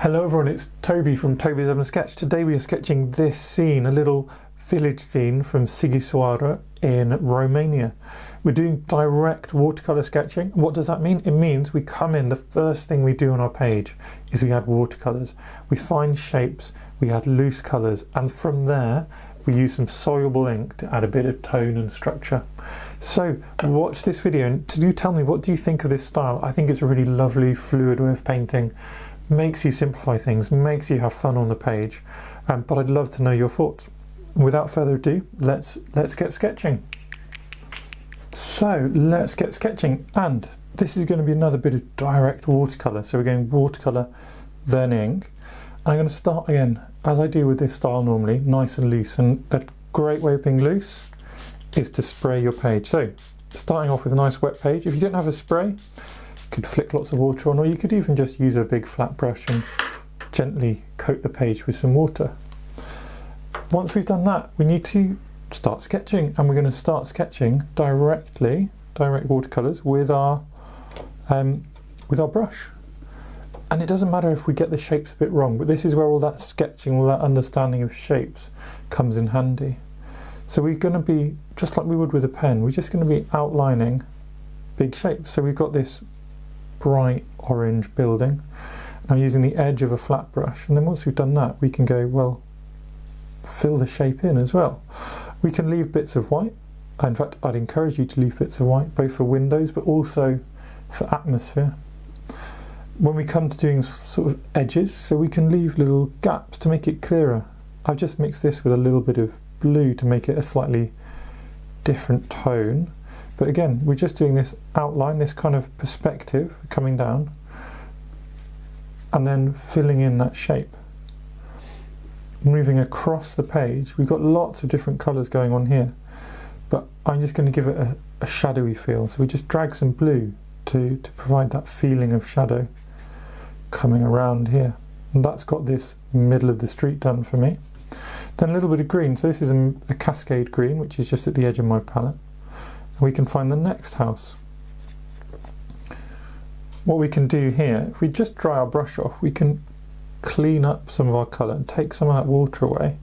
Hello everyone, it's Toby from Toby's Urban Sketch. Today we are sketching this scene, a little village scene from Sighisoara in Romania. We're doing direct watercolour sketching. What does that mean? It means we come in, the first thing we do on our page is we add watercolours. We find shapes, we add loose colours, and from there we use some soluble ink to add a bit of tone and structure. So watch this video and do tell me, what do you think of this style? I think it's a really lovely, fluid way of painting. Makes you simplify things, makes you have fun on the page, but I'd love to know your thoughts. Without further ado, let's get sketching. So let's get sketching, and this is going to be another bit of direct watercolour. So we're going watercolour, then ink, and I'm going to start again, as I do with this style normally, nice and loose, and a great way of being loose is to spray your page. So starting off with a nice wet page. If you don't have a spray, could flick lots of water on, or you could even just use a big flat brush and gently coat the page with some water. Once we've done that, we need to start sketching, and we're going to start sketching direct watercolours with our brush. And it doesn't matter if we get the shapes a bit wrong, but this is where all that sketching, all that understanding of shapes comes in handy. So we're going to be, just like we would with a pen, we're just going to be outlining big shapes. So we've got this bright orange building. I'm using the edge of a flat brush, and then once we've done that, we can go, well, fill the shape in as well. We can leave bits of white. In fact, I'd encourage you to leave bits of white, both for windows but also for atmosphere. When we come to doing sort of edges, so we can leave little gaps to make it clearer. I've just mixed this with a little bit of blue to make it a slightly different tone. But again, we're just doing this outline, this kind of perspective coming down, and then filling in that shape. Moving across the page, we've got lots of different colours going on here, but I'm just going to give it a shadowy feel. So we just drag some blue to provide that feeling of shadow coming around here. And that's got this middle of the street done for me. Then a little bit of green. So this is a cascade green, which is just at the edge of my palette. And we can find the next house. What we can do here, if we just dry our brush off, we can clean up some of our colour and take some of that water away.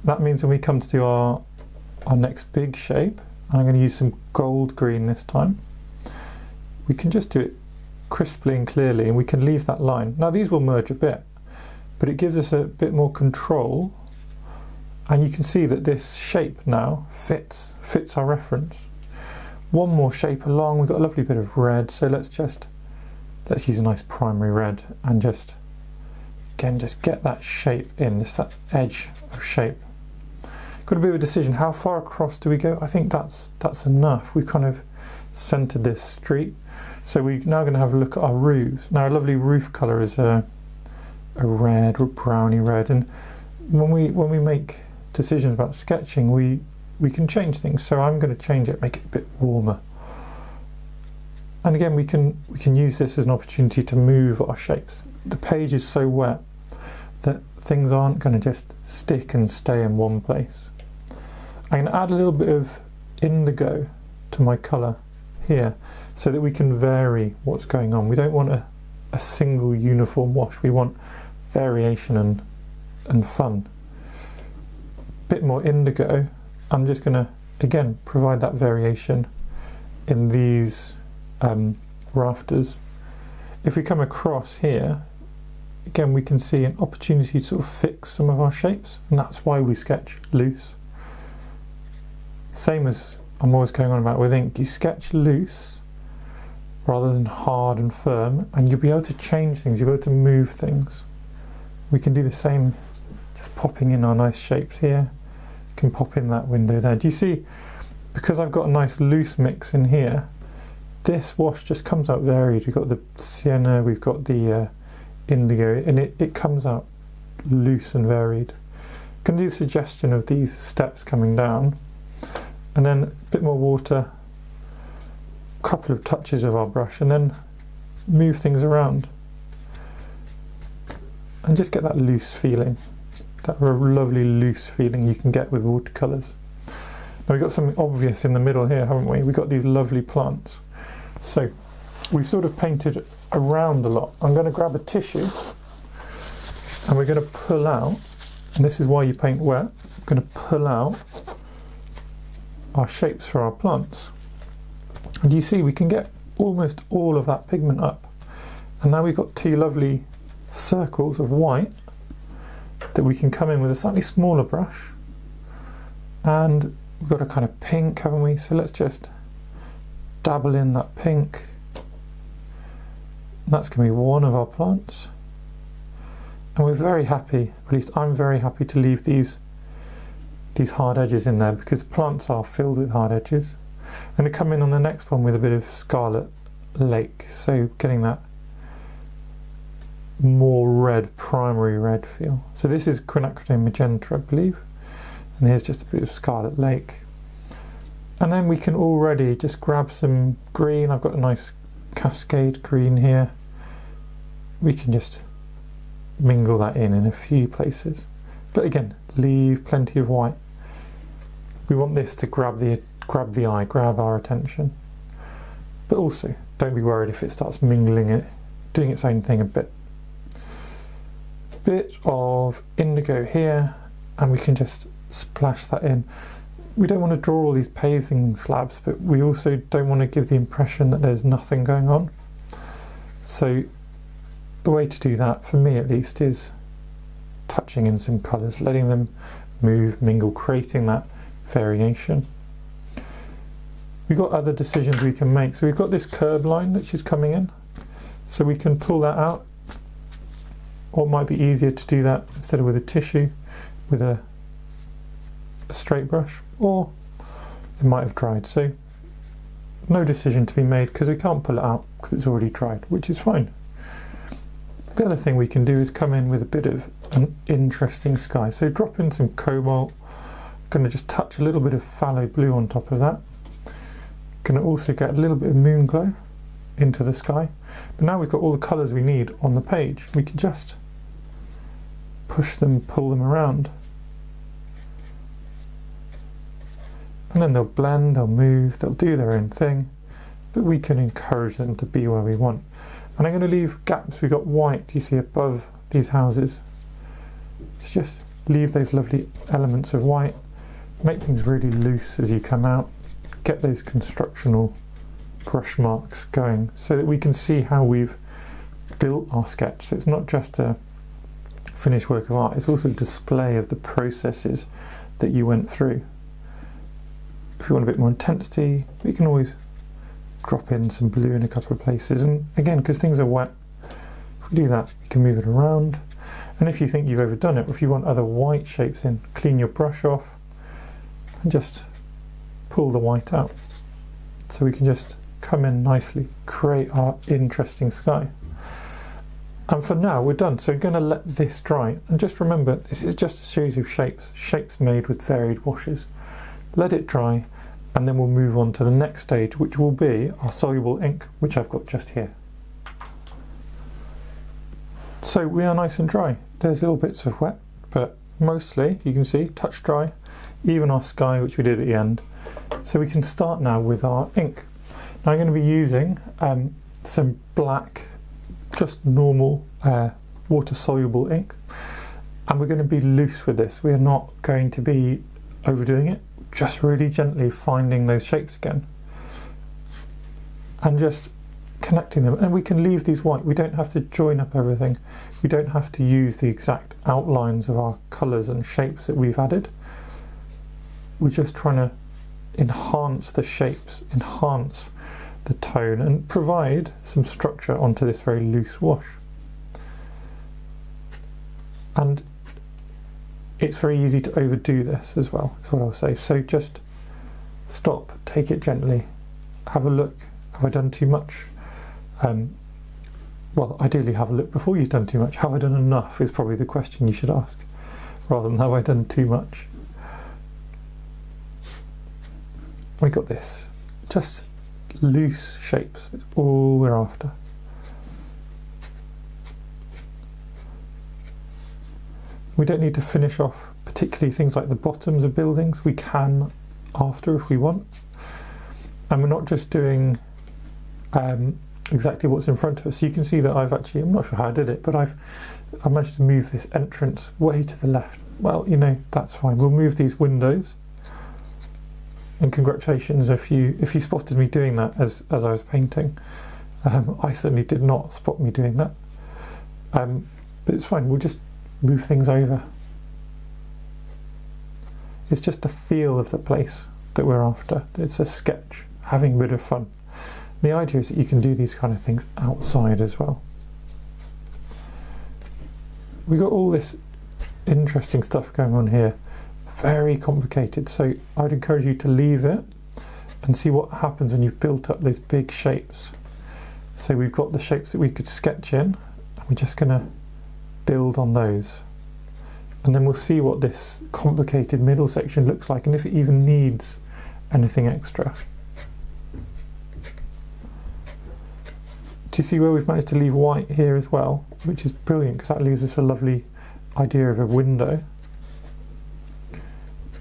That means when we come to do our next big shape, and I'm going to use some gold green this time, we can just do it crisply and clearly, and we can leave that line. Now these will merge a bit, but it gives us a bit more control, and you can see that this shape now fits our reference. One more shape along, we've got a lovely bit of red, so let's use a nice primary red and just get that shape in, that edge of shape. Got a bit of a decision, how far across do we go? I think that's enough. We've kind of centered this street. So we're now going to have a look at our roofs. Now a lovely roof colour is a red or browny red, and when we make decisions about sketching, we can change things. So I'm going to change it, make it a bit warmer. And again, we can use this as an opportunity to move our shapes. The page is so wet that things aren't going to just stick and stay in one place. I'm going to add a little bit of indigo to my colour here so that we can vary what's going on. We don't want a single uniform wash. We want variation and fun. A bit more indigo. I'm just going to, again, provide that variation in these rafters. If we come across here, again, we can see an opportunity to sort of fix some of our shapes, and that's why we sketch loose. Same as I'm always going on about with ink, you sketch loose rather than hard and firm, and you'll be able to change things, you'll be able to move things. We can do the same, just popping in our nice shapes here. Can pop in that window there. Do you see, because I've got a nice loose mix in here, this wash just comes out varied. We've got the sienna, we've got the indigo, and it comes out loose and varied. Can do the suggestion of these steps coming down, and then a bit more water, a couple of touches of our brush, and then move things around and just get that loose feeling. That lovely loose feeling you can get with watercolours. Now we've got something obvious in the middle here, haven't we? We've got these lovely plants. So we've sort of painted around a lot. I'm going to grab a tissue And we're going to pull out, and this is why you paint wet, we're going to pull out our shapes for our plants. And you see we can get almost all of that pigment up. And now we've got two lovely circles of white that we can come in with a slightly smaller brush. And we've got a kind of pink, haven't we? So let's just dabble in that pink. That's going to be one of our plants. And we're very happy, at least I'm very happy to leave these hard edges in there because plants are filled with hard edges. I'm going to come in on the next one with a bit of Scarlet Lake, so getting that more red, primary red feel. So this is quinacridone magenta, I believe, and here's just a bit of Scarlet Lake. And then we can already just grab some green. I've got a nice cascade green here. We can just mingle that in a few places, but again, leave plenty of white. We want this to grab the eye, grab our attention, but also don't be worried if it starts mingling it, doing its own thing a bit. Bit of indigo here, and we can just splash that in. We don't want to draw all these paving slabs, but we also don't want to give the impression that there's nothing going on. So the way to do that, for me at least, is touching in some colours, letting them move, mingle, creating that variation. We've got other decisions we can make. So we've got this curb line that she's coming in, so we can pull that out, or it might be easier to do that instead of with a tissue, with a straight brush, or it might have dried. So no decision to be made because we can't pull it out because it's already dried, which is fine. The other thing we can do is come in with a bit of an interesting sky. So drop in some cobalt. I'm going to just touch a little bit of phthalo blue on top of that. Going to also get a little bit of moon glow into the sky. But now we've got all the colours we need on the page. We can just push them, pull them around. And then they'll blend, they'll move, they'll do their own thing. But we can encourage them to be where we want. And I'm going to leave gaps. We've got white, you see, above these houses. Let's just leave those lovely elements of white. Make things really loose as you come out. Get those constructional brush marks going so that we can see how we've built our sketch. So it's not just a finished work of art, it's also a display of the processes that you went through. If you want a bit more intensity, we can always drop in some blue in a couple of places, and again, because things are wet, if we do that, we can move it around. And if you think you've overdone it, or if you want other white shapes in, clean your brush off and just pull the white out. So we can just come in nicely, create our interesting sky. And for now, we're done. So we're going to let this dry. And just remember, this is just a series of shapes made with varied washes. Let it dry, and then we'll move on to the next stage, which will be our soluble ink, which I've got just here. So we are nice and dry. There's little bits of wet, but mostly, you can see, touch dry, even our sky, which we did at the end. So we can start now with our ink. Now I'm going to be using some black, just normal water-soluble ink, and we're going to be loose with this. We are not going to be overdoing it, just really gently finding those shapes again and just connecting them. And we can leave these white. We don't have to join up everything. We don't have to use the exact outlines of our colours and shapes that we've added. We're just trying to enhance the shapes, enhance the tone, and provide some structure onto this very loose wash. And it's very easy to overdo this as well, is what I'll say. So just stop, take it gently, have a look. Have I done too much? Well, ideally have a look before you've done too much. Have I done enough is probably the question you should ask, rather than have I done too much. We got this. Just loose shapes, it's all we're after. We don't need to finish off particularly things like the bottoms of buildings. We can after if we want. And we're not just doing exactly what's in front of us. So you can see that I'm not sure how I did it, but I managed to move this entrance way to the left. Well, you know, that's fine. We'll move these windows. And congratulations if you spotted me doing that as I was painting. I certainly did not spot me doing that. But it's fine, we'll just move things over. It's just the feel of the place that we're after. It's a sketch, having a bit of fun. The idea is that you can do these kind of things outside as well. We've got all this interesting stuff going on here. Very complicated, so I'd encourage you to leave it and see what happens when you've built up those big shapes. So we've got the shapes that we could sketch in, and we're just going to build on those. And then we'll see what this complicated middle section looks like and if it even needs anything extra. Do you see where we've managed to leave white here as well, which is brilliant because that leaves us a lovely idea of a window.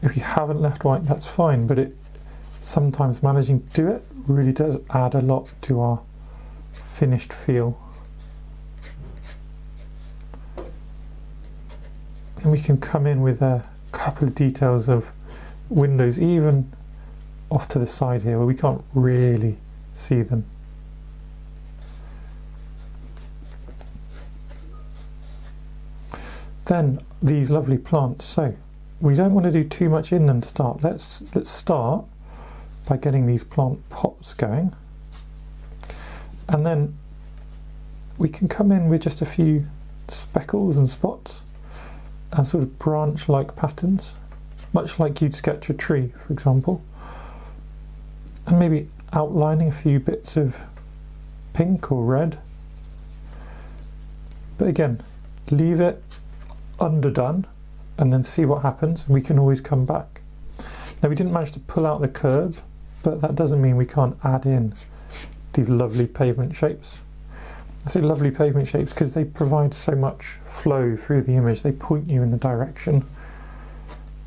If you haven't left white, that's fine, but sometimes managing to do it really does add a lot to our finished feel. And we can come in with a couple of details of windows, even off to the side here where we can't really see them. Then these lovely plants. So we don't want to do too much in them to start. Let's start by getting these plant pots going, and then we can come in with just a few speckles and spots and sort of branch-like patterns, much like you'd sketch a tree, for example, and maybe outlining a few bits of pink or red. But again, leave it underdone and then see what happens. We can always come back. Now, we didn't manage to pull out the curb, but that doesn't mean we can't add in these lovely pavement shapes. I say lovely pavement shapes because they provide so much flow through the image. They point you in the direction.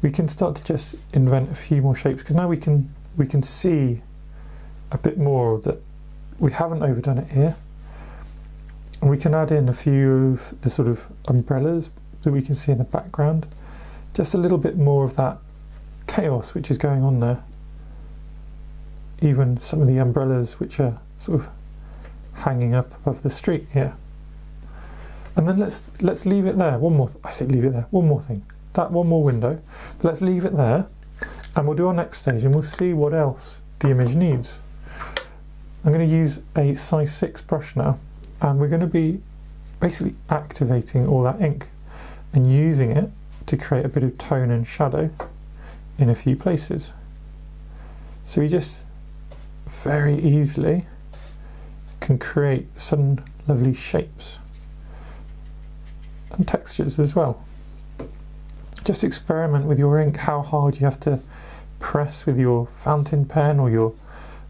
We can start to just invent a few more shapes because now we can see a bit more that we haven't overdone it here. And we can add in a few of the sort of umbrellas that we can see in the background. Just a little bit more of that chaos which is going on there. Even some of the umbrellas which are sort of hanging up above the street here. And then let's leave it there. One more thing. That one more window. But let's leave it there and we'll do our next stage and we'll see what else the image needs. I'm going to use a size 6 brush now, and we're going to be basically activating all that ink and using it to create a bit of tone and shadow in a few places. So we just very easily can create some lovely shapes and textures as well. Just experiment with your ink, how hard you have to press with your fountain pen or your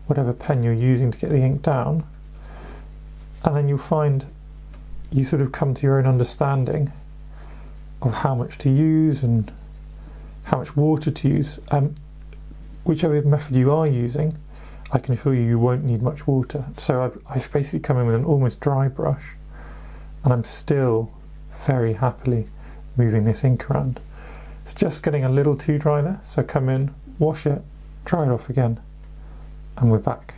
whatever pen you're using to get the ink down, and then you'll find you sort of come to your own understanding of how much to use and how much water to use. Whichever method you are using, I can assure you, you won't need much water. So I've basically come in with an almost dry brush, and I'm still very happily moving this ink around. It's just getting a little too dry there, so come in, wash it, dry it off again, and we're back.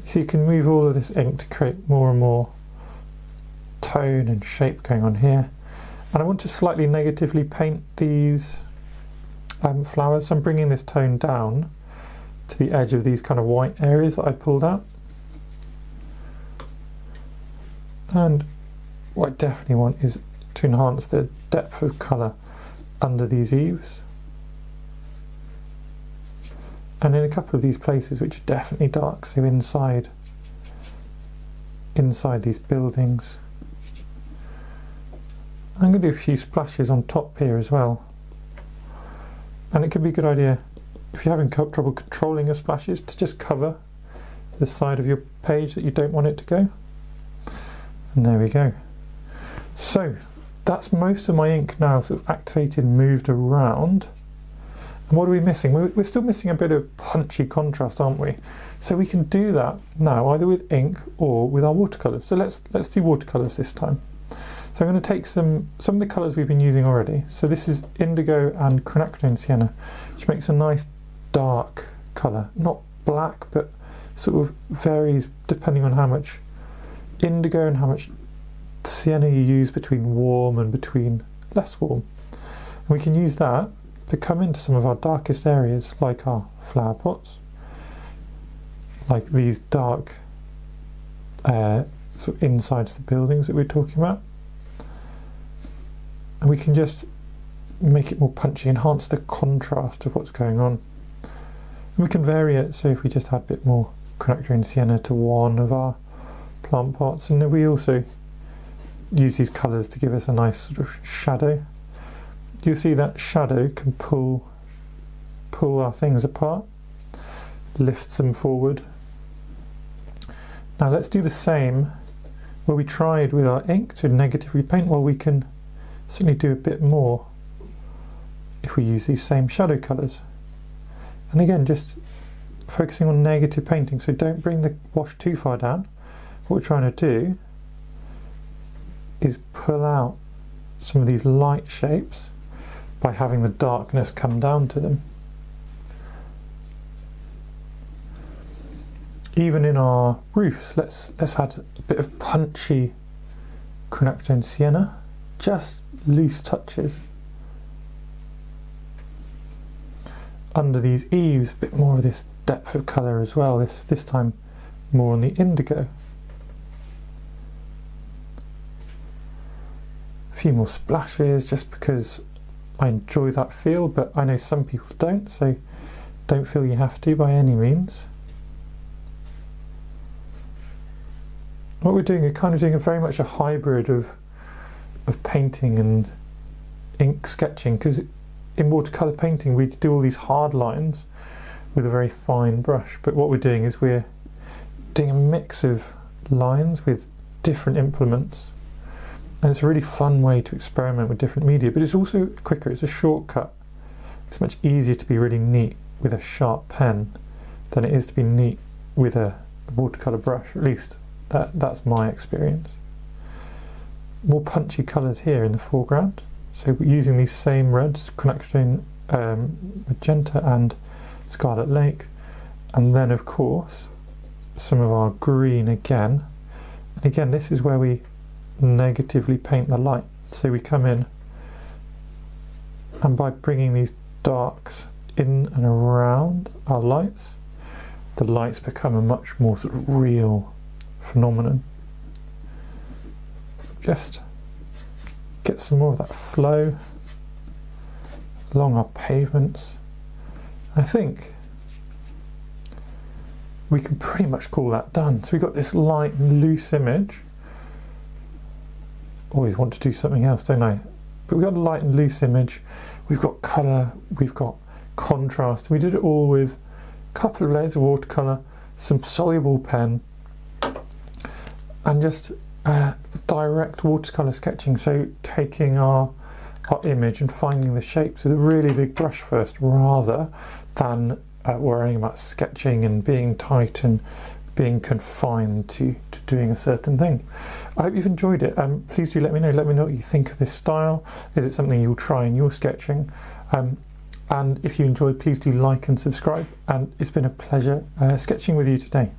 So you can move all of this ink to create more and more tone and shape going on here. And I want to slightly negatively paint these flowers. So I'm bringing this tone down to the edge of these kind of white areas that I pulled out. And what I definitely want is to enhance the depth of colour under these eaves. And in a couple of these places which are definitely dark, so inside these buildings. I'm going to do a few splashes on top here as well. And it could be a good idea, if you're having trouble controlling your splashes, to just cover the side of your page that you don't want it to go. And there we go. So that's most of my ink now sort of activated and moved around. And what are we missing? We're still missing a bit of punchy contrast, aren't we? So we can do that now either with ink or with our watercolours. So let's do watercolours this time. So I'm going to take some of the colours we've been using already. So this is indigo and quinacridone sienna, which makes a nice dark colour. Not black, but sort of varies depending on how much indigo and how much sienna you use between warm and between less warm. And we can use that to come into some of our darkest areas, like our flower pots, like these dark sort of insides the buildings that we're talking about. And we can just make it more punchy, enhance the contrast of what's going on. And we can vary it, so if we just add a bit more quinacridone sienna to one of our plant pots, and then we also use these colours to give us a nice sort of shadow. You'll see that shadow can pull our things apart, lifts them forward. Now let's do the same where we tried with our ink to negatively paint. Well, we can certainly do a bit more if we use these same shadow colours. And again, just focusing on negative painting, so don't bring the wash too far down. What we're trying to do is pull out some of these light shapes by having the darkness come down to them. Even in our roofs, let's add a bit of punchy quinacridone sienna, just loose touches. Under these eaves, a bit more of this depth of colour as well, this time more on the indigo. A few more splashes just because I enjoy that feel, but I know some people don't, so don't feel you have to by any means. What we're doing is kind of doing very much a hybrid of painting and ink sketching, because in watercolour painting we do all these hard lines with a very fine brush, but what we're doing is we're doing a mix of lines with different implements, and it's a really fun way to experiment with different media, but it's also quicker, it's a shortcut. It's much easier to be really neat with a sharp pen than it is to be neat with a watercolour brush, at least that's my experience. More punchy colours here in the foreground, so we're using these same reds, quinacridone, magenta and scarlet lake, and then of course some of our green again. And again, this is where we negatively paint the light, so we come in and by bringing these darks in and around our lights, the lights become a much more sort of real phenomenon. Just get some more of that flow along our pavements. I think we can pretty much call that done. So we've got this light and loose image. Always want to do something else, don't I? But we've got a light and loose image, we've got colour, we've got contrast. We did it all with a couple of layers of watercolour, some soluble pen, and just direct watercolour sketching, so taking our image and finding the shapes with a really big brush first, rather than worrying about sketching and being tight and being confined to doing a certain thing. I hope you've enjoyed it. Please do let me know what you think of this style. Is it something you'll try in your sketching? And if you enjoyed, please do like and subscribe, and it's been a pleasure sketching with you today.